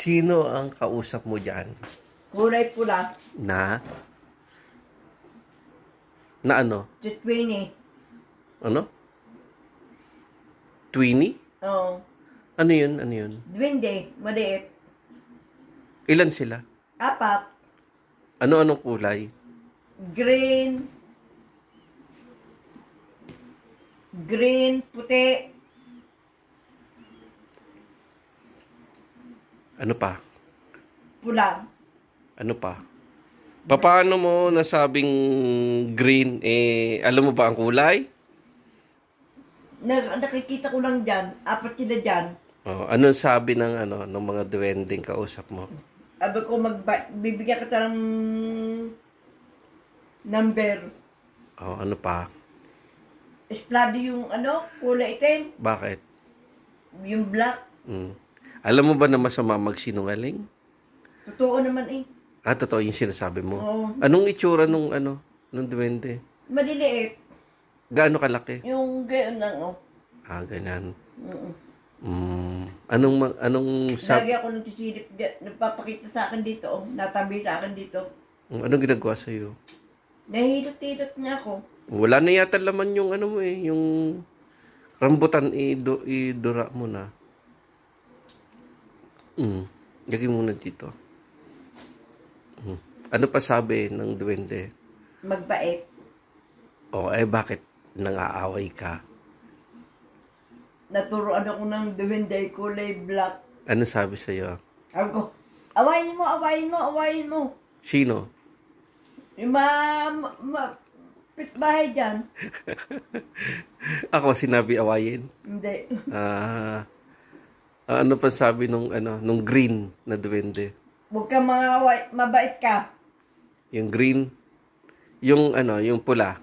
Sino ang kausap mo dyan? Kulay pula. Na? Na ano? Twinnie. Ano? Twinnie? Oo. Ano yun? Ano yun? Duwende. Maliit. Ilan sila? 4. Ano-anong kulay? Green. Green. Puti. Ano pa? Pula. Ano pa? Paano mo nasabing green? Alam mo ba ang kulay? Nakikita ko lang dyan. 4 sila dyan. Oh, ano sabi ng mga duwending kausap mo? Sabi ko bibigyan kita ng number. Oh, ano pa? Esplado yung kulay itim. Bakit? Yung black. Alam mo ba na masama magsinungaling? Totoo naman eh. Totoo yung sinasabi mo. Oo. Anong itsura nung duwende? Maliliit. Gaano kalaki? Yung gayon lang Ganyan. Mm. Anong Lagi ako nagsisilip, nagpapakita sa akin dito, natabi sa akin dito. Anong ginagawa sa'yo? Nahilot-hilot niya ako. Wala na yata laman yung yung rambutan, idura mo na. Lagay muna dito. Ano pa sabi ng duwende? Magbait. Bakit nang-aaway ka? Naturoan ako ng duwende kulay black. Ano sabi sa'yo? Sabi ko, awayin mo, awayin mo, awayin mo. Sino? Yung pitbahay dyan. Ako sinabi awayin? Hindi. Ano pa sabi nung green na duwende? Huwag ka mabait ka. Yung green? Yung pula?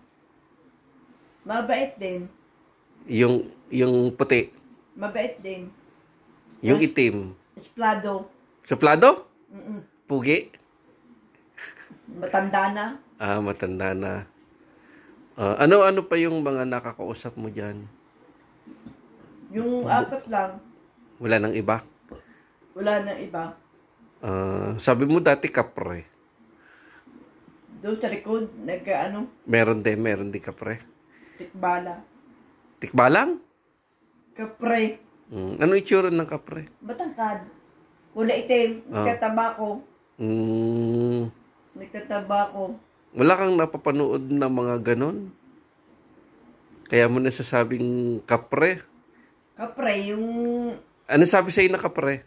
Mabait din. Yung puti? Mabait din. Yung itim? Esplado. Suplado? Pugi? Matanda na. Matanda na. Ano pa yung mga nakakausap mo dyan? Yung 4 lang. Wala nang iba? Wala nang iba. Sabi mo dati kapre. Doon sa likod, Meron din kapre. tikbala. Tikbalang? Kapre. Ano itsura ng kapre? Matangkad. Kulay itim. Nagtatabako. Nagtatabako. Wala kang napapanood na mga ganon? Kaya mo nasasabing kapre? Kapre, yung Ano sabi sa'yo na kapre?